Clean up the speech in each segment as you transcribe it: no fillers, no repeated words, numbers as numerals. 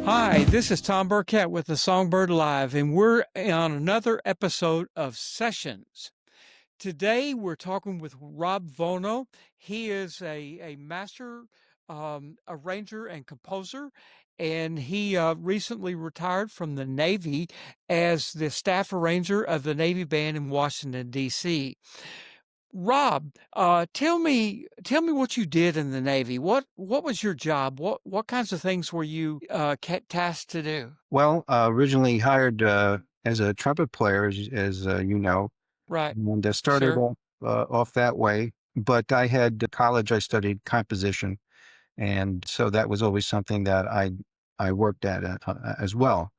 Hi, this is Tom Burkett with the Songbird Live, and we're on another episode of Sessions. Today, we're talking with Rob Vono. He is a master arranger and composer, and he recently retired from the Navy as the staff arranger of the Navy Band in Washington, D.C. Rob, tell me what you did in the Navy. What was your job? What kinds of things were you tasked to do? Well, originally hired as a trumpet player, as you know, Right. and started Sure. off that way. But I had college. I studied composition, and so that was always something that I worked at as well.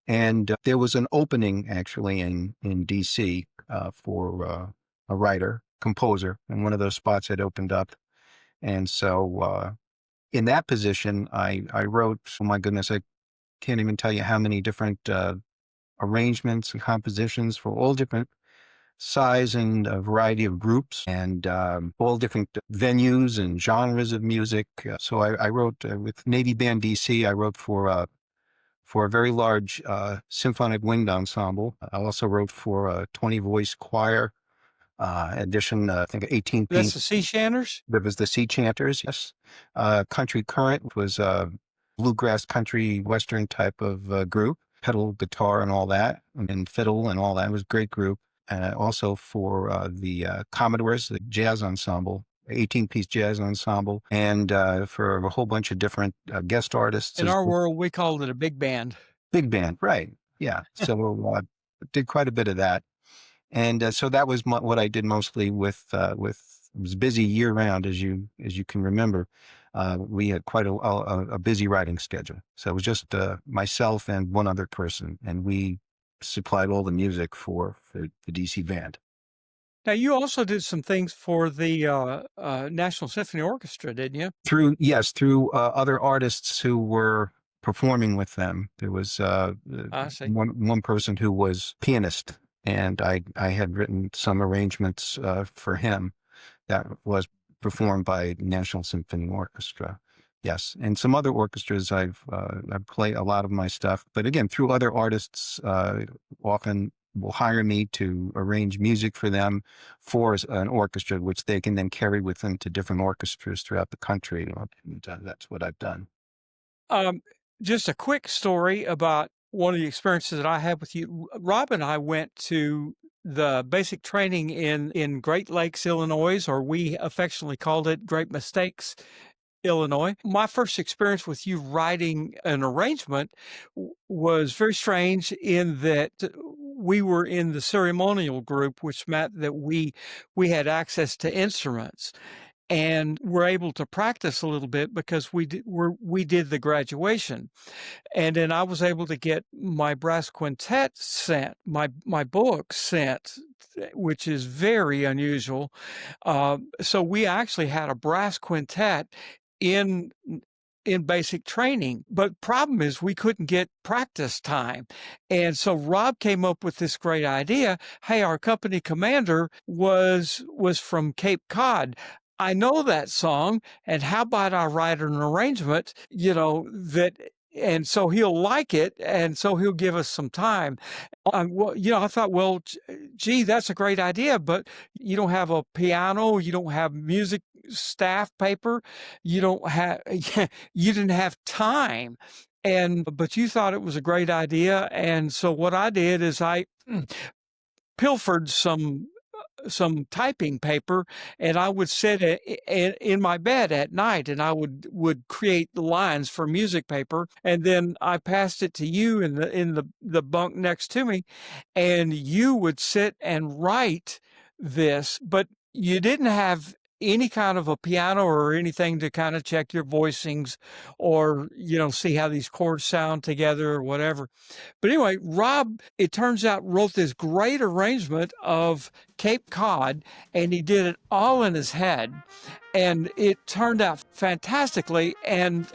And there was an opening actually in DC for a writer composer, and one of those spots had opened up. And so in that position, I wrote. Oh my goodness, I can't even tell you how many different arrangements and compositions for all different size and a variety of groups and all different venues and genres of music. So I wrote with Navy Band DC. I wrote for a very large symphonic wind ensemble. I also wrote for a 20 voice choir edition. I think 18 That's piece. the Sea Shanners? There was the Sea Chanters, yes. Country Current was a bluegrass country western type of group, pedal guitar and all that, and fiddle and all that. It was a great group. Also for the Commodores, the jazz ensemble, 18-piece jazz ensemble, and for a whole bunch of different guest artists In as our well. world, we called it a big band. Big band, right? Yeah. So did quite a bit of that. And so that was what I did mostly with. It was busy year round, as you can remember. We had quite a busy writing schedule, so it was just myself and one other person, and we supplied all the music for the DC band. Now, you also did some things for the National Symphony Orchestra, didn't you? Through other artists who were performing with them. There was I see. one person who was pianist, and I had written some arrangements for him that was performed by National Symphony Orchestra. Yes, and some other orchestras I've played a lot of my stuff, but again through other artists, often will hire me to arrange music for them for an orchestra, which they can then carry with them to different orchestras throughout the country. And that's what I've done. Um, just a quick story about one of the experiences that I had with you. Rob and I went to the basic training in Great Lakes, Illinois, or we affectionately called it Great Mistakes, Illinois. My first experience with you writing an arrangement was very strange in that we were in the ceremonial group, which meant that we had access to instruments and were able to practice a little bit because we did the graduation. And then I was able to get my brass quintet sent, my book sent, which is very unusual. So we actually had a brass quintet in in basic training. But problem is we couldn't get practice time. And so Rob came up with this great idea. Hey, our company commander was from Cape Cod. I know that song, and how about I write an arrangement, that and so he'll like it, and so he'll give us some time. Well, I thought, well, gee, that's a great idea, but you don't have a piano, you don't have music staff paper, you don't have, you didn't have time. But you thought it was a great idea. And so what I did is I pilfered some typing paper, and I would sit in my bed at night, and I would create the lines for music paper, and then I passed it to you in the bunk next to me, and you would sit and write this, but you didn't have any kind of a piano or anything to kind of check your voicings or see how these chords sound together or whatever. But anyway, Rob, it turns out, wrote this great arrangement of Cape Cod, and he did it all in his head, and it turned out fantastically. And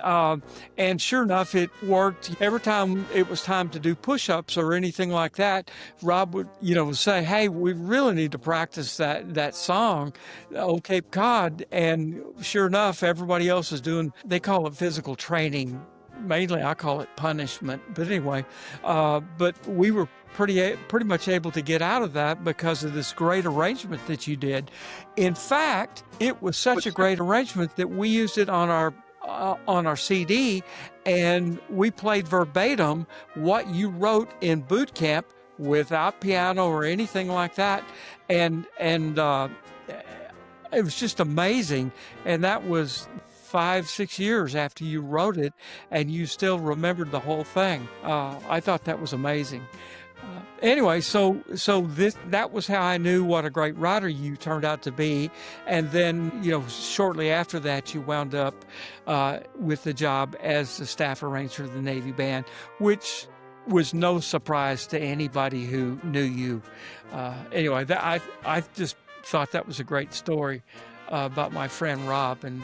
sure enough, it worked. Every time it was time to do push-ups or anything like that, Rob would say, "Hey, we really need to practice that song, Old Cape Cod." And sure enough, everybody else is doing. They call it physical training mainly I call it punishment. But anyway, but we were pretty much able to get out of that because of this great arrangement that you did. In fact, it was such a What's that? great arrangement that we used it on our CD, and we played verbatim what you wrote in boot camp without piano or anything like that, and it was just amazing. And that was 5, 6 years after you wrote it, and you still remembered the whole thing. I thought that was amazing. Anyway, so that was how I knew what a great writer you turned out to be. And then, shortly after that, you wound up with the job as the staff arranger of the Navy Band, which was no surprise to anybody who knew you. Anyway, I just thought that was a great story about my friend Rob, and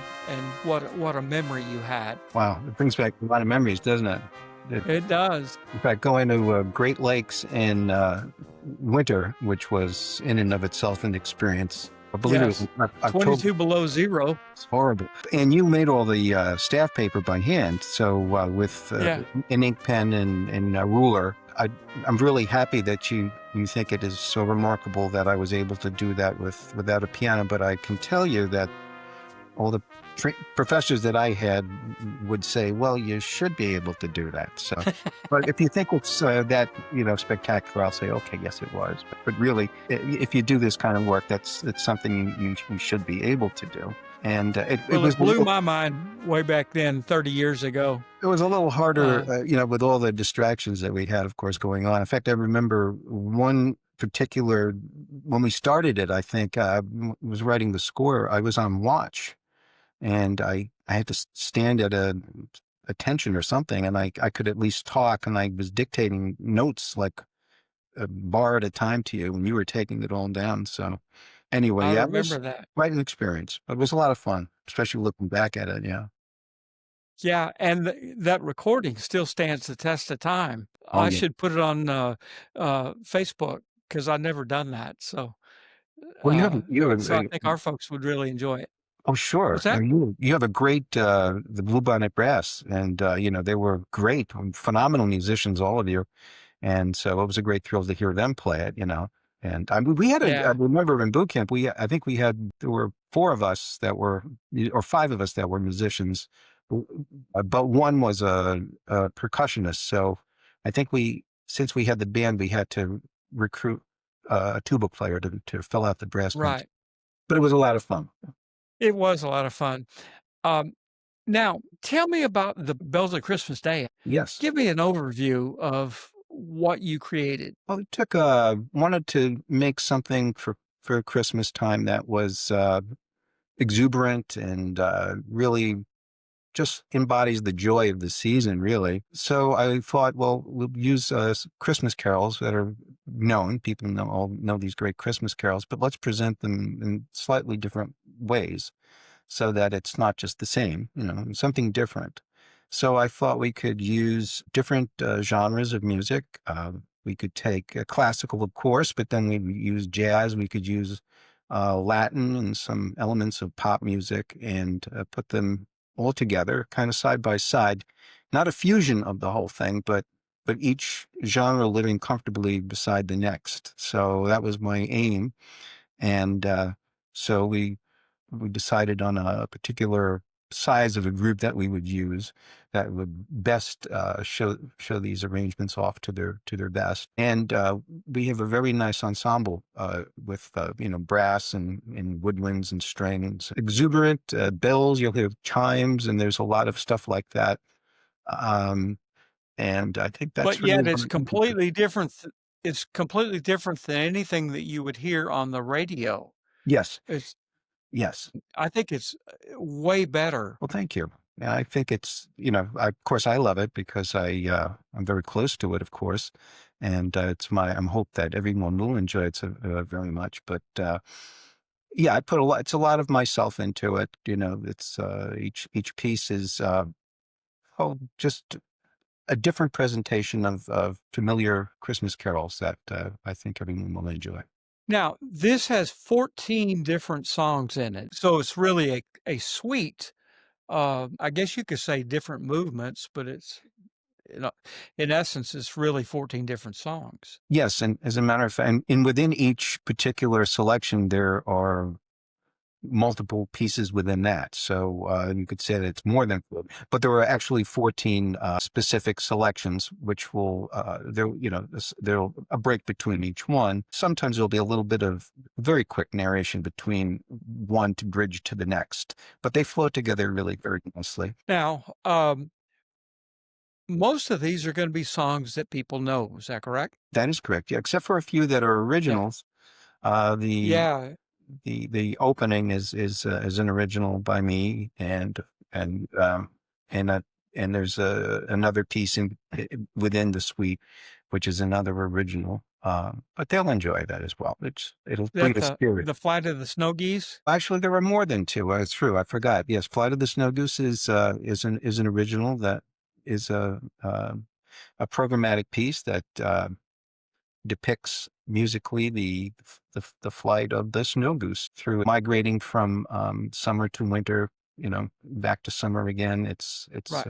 what a memory you had. Wow, it brings back a lot of memories, doesn't it? It does. In fact, going to Great Lakes in winter, which was in and of itself an experience. I believe it was Yes. October. 22 below zero. It's horrible. And you made all the staff paper by hand, so with Yeah. an ink pen and a ruler. I'm really happy that you think it is so remarkable that I was able to do that without a piano. But I can tell you that all the professors that I had would say, "Well, you should be able to do that." So, but if you think it's that spectacular, I'll say, "Okay, yes, it was." But really, if you do this kind of work, it's something you should be able to do. And it Well, was it blew my mind way back then, 30 years ago. it was a little harder, Uh, with all the distractions that we had, of course, going on. In fact, I remember one particular when we started it. I think was writing the score. I was on watch, and I had to stand at a attention or something, and I could at least talk, and I was dictating notes like a bar at a time to you, and you were taking it all down. So anyway, I yeah, it was remember that. quite an experience. But it was a lot of fun, especially looking back at it. Yeah. Yeah, and that recording still stands the test of time. Oh I yeah. should put it on Facebook because I've never done that. So, Well, uh, you have so I think our folks would really enjoy it. oh What's sure. that? You have a great the Bluebonnet Brass, and they were great, phenomenal musicians, all of you. And so it was a great thrill to hear them play it. And I mean, I Yeah, remember in boot camp, I think there were four of us that were, or five of us that were musicians, but one was a percussionist. So I think since we had the band, we had to recruit a tuba player to fill out the brass bands. right. But it was a lot of fun. It was a lot of fun. Um, Now, tell me about the Bells of Christmas Day. Yes. Give me an overview of what you created. Well, it took wanted to make something for Christmas time that was exuberant and really just embodies the joy of the season, really. So I thought, well, we'll use Christmas carols that are known. People all know these great Christmas carols, but let's present them in slightly different ways so that it's not just the same, something different. So I thought we could use different genres of music. We could take classical, of course, but then we would use jazz. We could use Latin and some elements of pop music and put them all together, kind of side by side. Not a fusion of the whole thing, but each genre living comfortably beside the next. So that was my aim. And so we decided on a particular size of a group that we would use that would best show these arrangements off to their best. And we have a very nice ensemble with brass and woodwinds and strings, exuberant bells. You'll hear chimes, and there's a lot of stuff like that. Um, and I think But that's really yet what I'm interested. it's completely different than anything that you would hear on the radio. Yes, It's yes. I think it's way better. Well, thank you. Yeah, I think it's, of course I love it because I'm very close to it, of course. And I'm hope that everyone will enjoy it so, very much. But yeah, I put it's a lot of myself into it. It's each piece is, just a different presentation of familiar Christmas carols that I think everyone will enjoy. Now, this has 14 different songs in it, so it's really a suite I guess you could say different movements, but you know, in essence, it's really 14 different songs. Yes, and as a matter of fact, and within each particular selection, there are multiple pieces within that. So you could say that it's more than, but there are actually 14 specific selections, which will there there'll a break between each one. Sometimes there'll be a little bit of very quick narration between one to bridge to the next, but they flow together really very nicely. Now, most of these are going to be songs that people know. Is that correct? That is correct. Yeah, except for a few that are Yeah. originals. The Yeah. the opening is an original by me, and and uh, and there's another piece within the suite, which is another original. But they'll enjoy that as well. It'll bring That the spirit. the Flight of the Snow Geese. Actually, there are more than two. It's true. I forgot. Yes, Flight of the Snow Goose is an original that is a programmatic piece that depicts musically the flight of the snow goose through migrating from summer to winter, back to summer again. It's Right.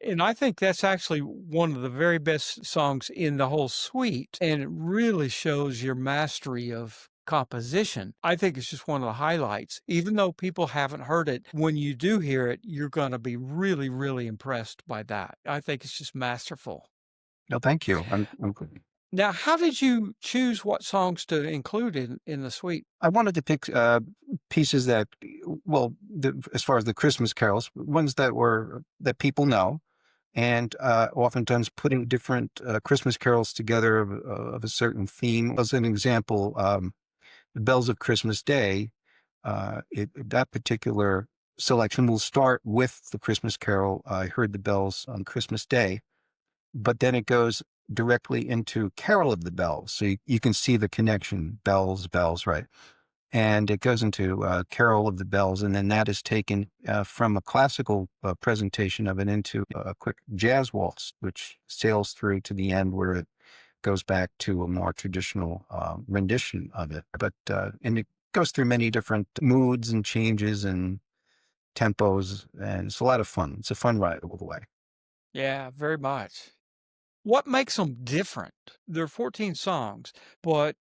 And I think that's actually one of the very best songs in the whole suite, and it really shows your mastery of composition. I think it's just one of the highlights. Even though people haven't heard it, when you do hear it, you're going to be really, really impressed by that. I think it's just masterful. no, thank you. Now, how did you choose what songs to include in the suite? I wanted to pick pieces that, well, as far as the Christmas carols, ones that people know, and oftentimes putting different Christmas carols together of a certain theme. As an example, the Bells of Christmas Day, that particular selection will start with the Christmas carol, I Heard the Bells on Christmas Day, but then it goes directly into Carol of the Bells. So you can see the connection, bells, bells, right? And it goes into Carol of the Bells, and then that is taken from a classical presentation of it into a quick jazz waltz, which sails through to the end where it goes back to a more traditional rendition of it. And it goes through many different moods and changes and tempos, and it's a lot of fun. It's a fun ride all the way. Yeah, very much. What makes them different? There are 14 songs, but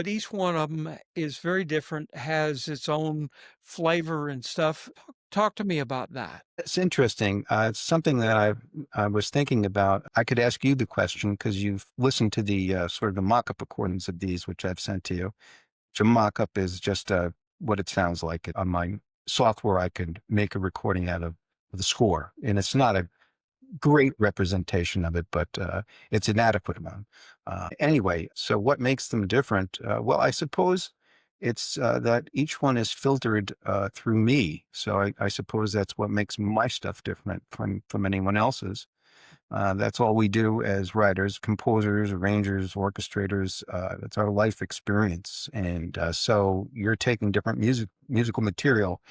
each one of them is very different, has its own flavor and stuff. Talk to me about that. It's interesting. It's something that I was thinking about. I could ask you the question because you've listened to the sort of the mock-up recordings of these, which I've sent to you. So mock-up is just what it sounds like on my software. I could make a recording out of the score, and it's not a great representation of it, but it's an adequate amount. Anyway, so what makes them different? Well, I suppose it's that each one is filtered through me. So I suppose that's what makes my stuff different from anyone else's. That's all we do as writers, composers, arrangers, orchestrators. That's our life experience, and so you're taking different musical material,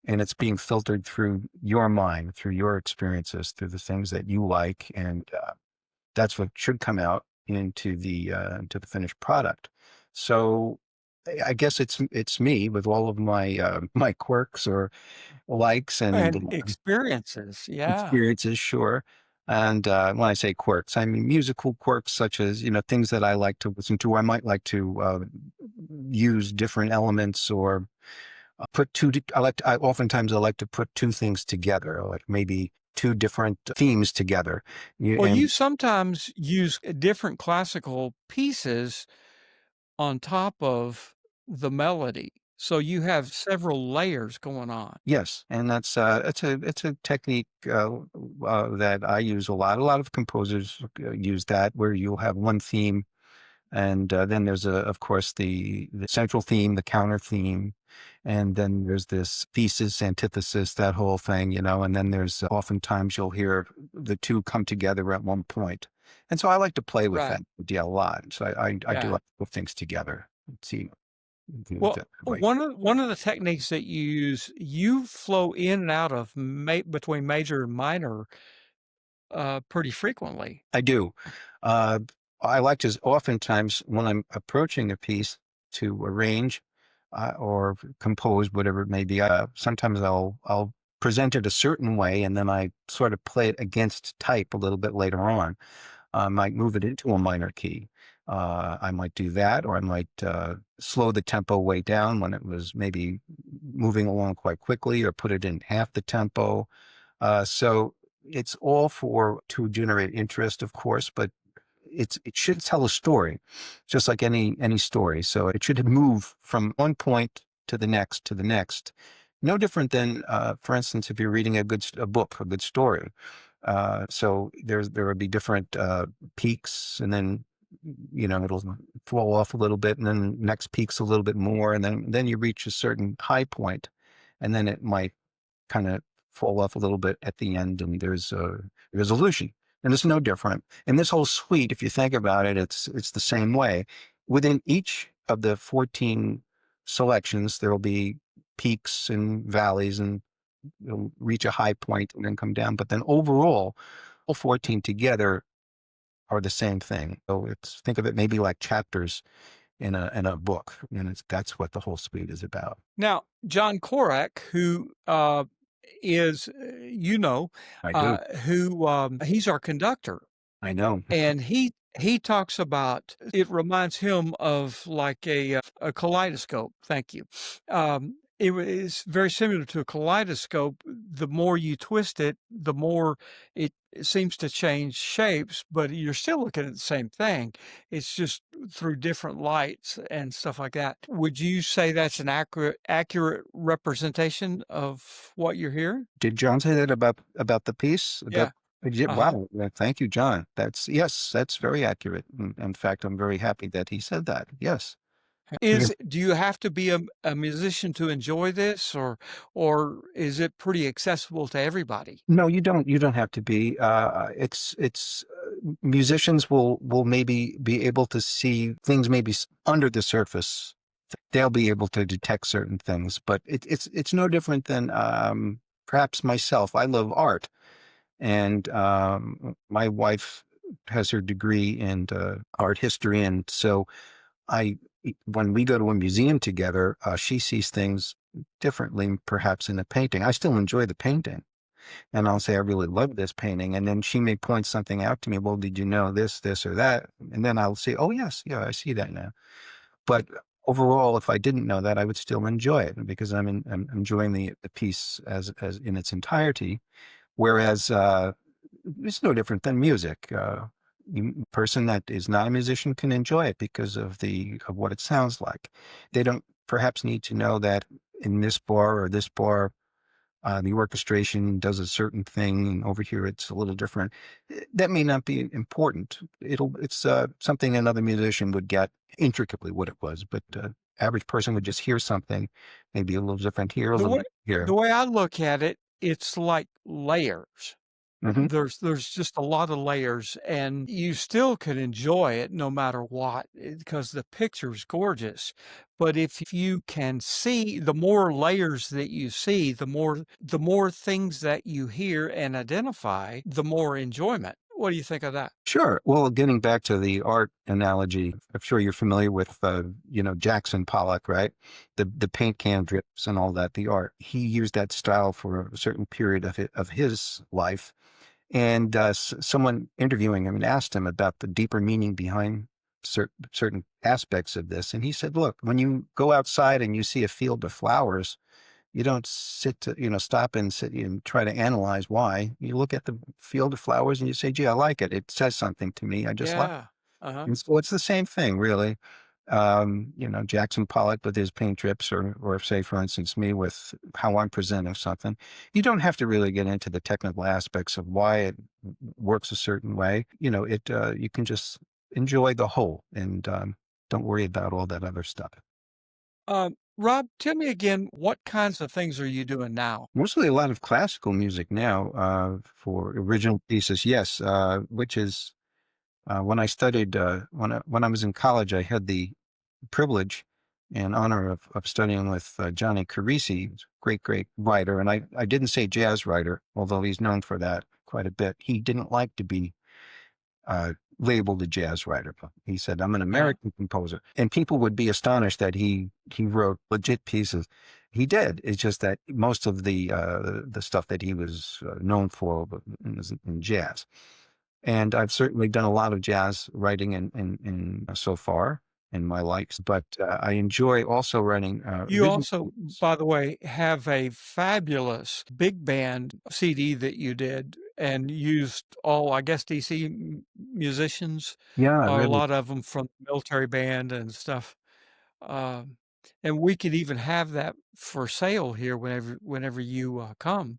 and it's being filtered through your mind, through your experiences, through the things that you like, and that's what should come out into the finished product. So I guess it's me with all of my my quirks or likes and And experiences, yeah. experiences, sure. And when I say quirks, I mean musical quirks, such as things that I like to listen to. I might like to use different elements or put two. Oftentimes I like to put two things together, like maybe two different themes together. Well, you And sometimes use different classical pieces on top of the melody, so you have several layers going on. yes, and that's it's a technique that I use a lot. A lot of composers use that, where you'll have one theme. And then there's of course, the central theme, the counter theme, and then there's this thesis, antithesis, that whole thing, and then there's oftentimes you'll hear the two come together at one point. And so I like to play with Right, that idea a lot. So I do yeah. like to put things together. See, do it Well, that way. one of the techniques that you use, you flow in and out of between major and minor, pretty frequently. I do. Uh, I like to oftentimes when I'm approaching a piece to arrange or compose, whatever it may be. Sometimes I'll presented a certain way, and then I sort of play it against type a little bit later on. I might move it into a minor key. I might do that, or I might slow the tempo way down when it was maybe moving along quite quickly, or put it in half the tempo. So it's all for to generate interest, of course, but it should tell a story, just like any story. So it should move from one point to the next to the next. No different than, for instance, if you're reading a book, a good story. So there would be different peaks, and then it'll fall off a little bit, and then next peaks a little bit more, and then you reach a certain high point, and then it might kind of fall off a little bit at the end, and there's a resolution. And it's no different. And this whole suite, if you think about it, it's the same way. Within each of the 14 selections, there will be peaks and valleys, and you'll reach a high point and then come down. But then overall, all 14 together are the same thing. So it's think of it maybe like chapters in a book, and that's what the whole suite is about. Now, John Korak, who is, you know, I do. who he's our conductor, I know. and he talks about it reminds him of like a kaleidoscope. Thank you. Is very similar to a kaleidoscope. The more you twist it, the more it seems to change shapes, but you're still looking at the same thing. It's just through different lights and stuff like that. Would you say that's an accurate representation of what you're hearing? Did John say that about the piece? Yeah. Uh-huh. Wow. Thank you, John. Yes, that's very accurate. In fact, I'm very happy that he said that. Yes. Yeah. Do you have to be a musician to enjoy this, or is it pretty accessible to everybody? No, you don't. You don't have to be. It's musicians will maybe be able to see things maybe under the surface. They'll be able to detect certain things, but it's no different than perhaps myself. I love art, and my wife has her degree in art history, and so I when we go to a museum together, she sees things differently, perhaps in a painting. I still enjoy the painting, and I'll say I really love this painting, and then she may point something out to me. Well, did you know this, or that? And then I'll say, oh yes, yeah, I see that now. But overall, if I didn't know that, I would still enjoy it because I'm enjoying the piece as in its entirety. Whereas it's no different than music. Person that is not a musician can enjoy it because of what it sounds like. They don't perhaps need to know that in this bar or this bar, the orchestration does a certain thing, and over here it's a little different. That may not be important. It's something another musician would get intricately what it was, but average person would just hear something, maybe a little different here, a The little way bit here. the way I look at it, it's like layers. Hmm. There's just a lot of layers, and you still can enjoy it no matter what, because the picture's gorgeous. But if you can see, the more layers that you see, the more things that you hear and identify, the more enjoyment. What do you think of that? Sure. Well, getting back to the art analogy, I'm sure you're familiar with, Jackson Pollock, right? The paint can drips and all that. The art. He used that style for a certain period of his life. And someone interviewing him and asked him about the deeper meaning behind certain aspects of this. And he said, look, when you go outside and you see a field of flowers, you don't stop and sit and try to analyze why. You look at the field of flowers and you say, gee, I like it. It says something to me. I just like Yeah. Uh-huh. it. And so it's the same thing, really. Jackson Pollock with his paint trips, or say, for instance, me with how I'm presenting something. You don't have to really get into the technical aspects of why it works a certain way. You can just enjoy the whole, and don't worry about all that other stuff. Rob, tell me again, what kinds of things are you doing now? Mostly a lot of classical music now for original pieces, yes, which is when I studied, when I was in college, I had the privilege and honor of studying with Johnny Carisi, great, great writer. And I didn't say jazz writer, although he's known for that quite a bit. He didn't like to be labeled a jazz writer. He said, I'm an Uh-huh. American composer. And people would be astonished that he wrote legit pieces. He did. It's just that most of the stuff that he was known for was in jazz. And I've certainly done a lot of jazz writing in so far in my likes, but I enjoy also writing You original also, pieces. by the way, have a fabulous big band CD that you did and used all, I guess, DC musicians, Yeah, I a really lot of them from the military band and stuff. Um, and we could even have that for sale here whenever you come.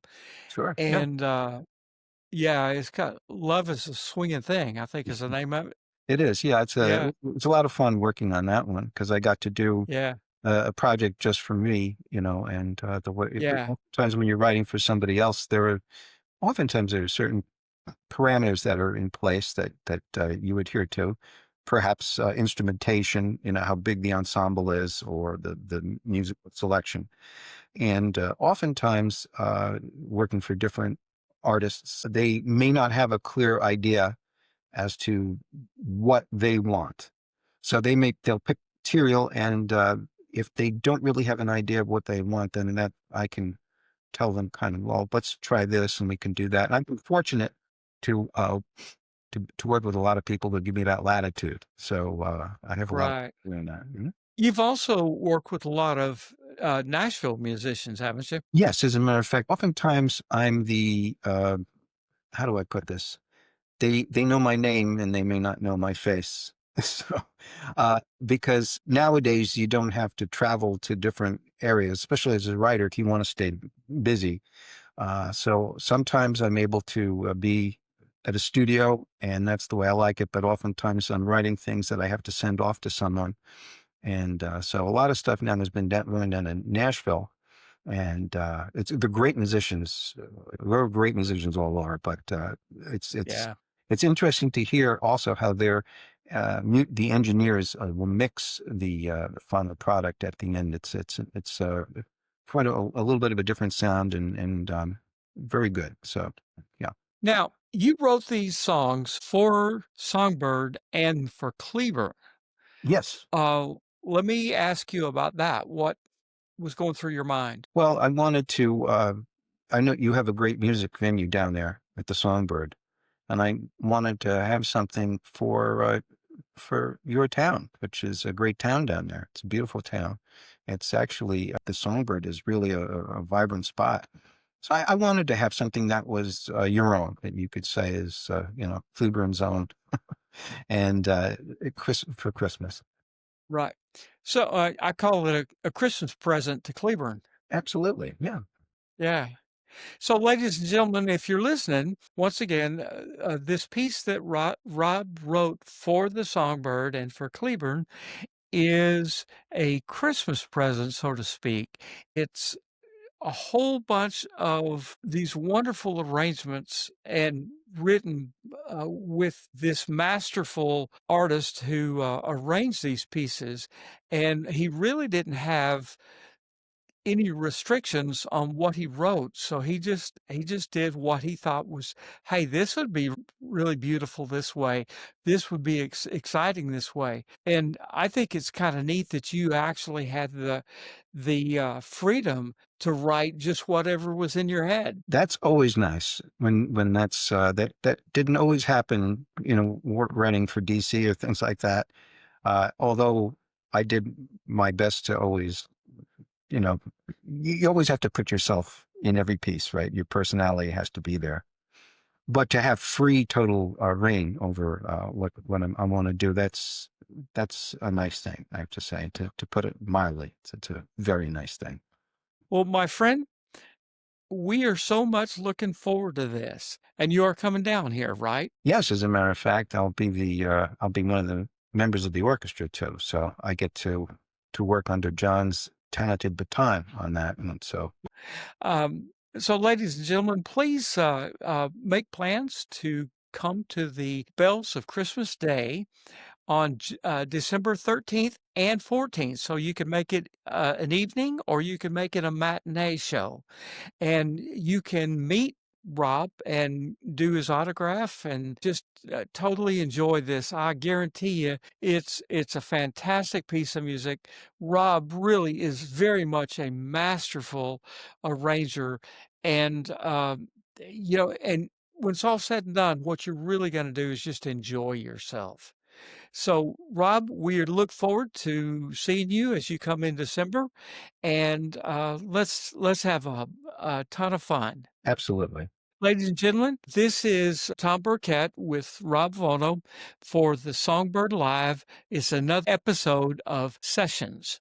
sure. Yeah, And yeah, it's got Love is a Swinging Thing, I think is the name of it. it is. Yeah, Yeah, it's a lot of fun working on that one because I got to do yeah, a project just for me, and the way yeah, oftentimes when you're writing for somebody else, there are certain parameters that are in place that you adhere to. Perhaps instrumentation, how big the ensemble is, or the music selection. And oftentimes, working for different artists, they may not have a clear idea as to what they want. So they'll pick material, and if they don't really have an idea of what they want, then that I can tell them kind of, well, let's try this, and we can do that. And I've been fortunate to uh, to work with a lot of people that give me that latitude. So I have a lot of right. doing that. Mhm. You've also worked with a lot of Nashville musicians, haven't you? Yes, as a matter of fact, oftentimes I'm the how do I put this? They know my name and they may not know my face. So, because nowadays you don't have to travel to different areas, especially as a writer, if you want to stay busy. So sometimes I'm able to be at a studio, and that's the way I like it. But oftentimes I'm writing things that I have to send off to someone, and so a lot of stuff now has been going down in Nashville, and it's the great musicians. There are great musicians all over, but it's it's Yeah. it's interesting to hear also how the engineers will mix the final product at the end. It's quite a little bit of a different sound and very good. So yeah, Now, you wrote these songs for Songbird and for Cleaver. yes. Let me ask you about that. What was going through your mind? Well, I wanted to. I know you have a great music venue down there at the Songbird, and I wanted to have something for your town, which is a great town down there. It's a beautiful town. It's actually the Songbird is really a vibrant spot. So I wanted to have something that was your own, that you could say is Cleburne's own, and for Christmas. Right. So I call it a Christmas present to Cleburne. Absolutely, yeah. Yeah. So, ladies and gentlemen, if you're listening, once again, this piece that Rob wrote for the Songbird and for Cleburne is a Christmas present, so to speak. It's a whole bunch of these wonderful arrangements and written with this masterful artist who arranged these pieces. And he really didn't have any restrictions on what he wrote. So he just did what he thought was, hey, this would be really beautiful this way. This would be exciting this way. And I think it's kind of neat that you actually had the freedom to write just whatever was in your head. That's always nice when that didn't always happen, work writing for DC or things like that. Although I did my best to always, you know, you always have to put yourself in every piece, right? Your personality has to be there. But to have free total reign over I want to do, that's a nice thing, I have to say. To put it mildly, it's a very nice thing. Well, my friend, we are so much looking forward to this. And you are coming down here, right? Yes, as a matter of fact, I'll be one of the members of the orchestra too. So I get to work under John's talented baton on that. And so So, ladies and gentlemen, please make plans to come to the Bells of Christmas Day on December 13th and 14th. So you can make it an evening or you can make it a matinee show. And you can meet Rob and do his autograph and just totally enjoy this. I guarantee you, it's a fantastic piece of music. Rob really is very much a masterful arranger, and and when it's all said and done, what you're really going to do is just enjoy yourself. So, Rob, we look forward to seeing you as you come in December, and let's have a ton of fun. Absolutely. Ladies and gentlemen, this is Tom Burkett with Rob Vono for the Songbird Live. It's another episode of Sessions.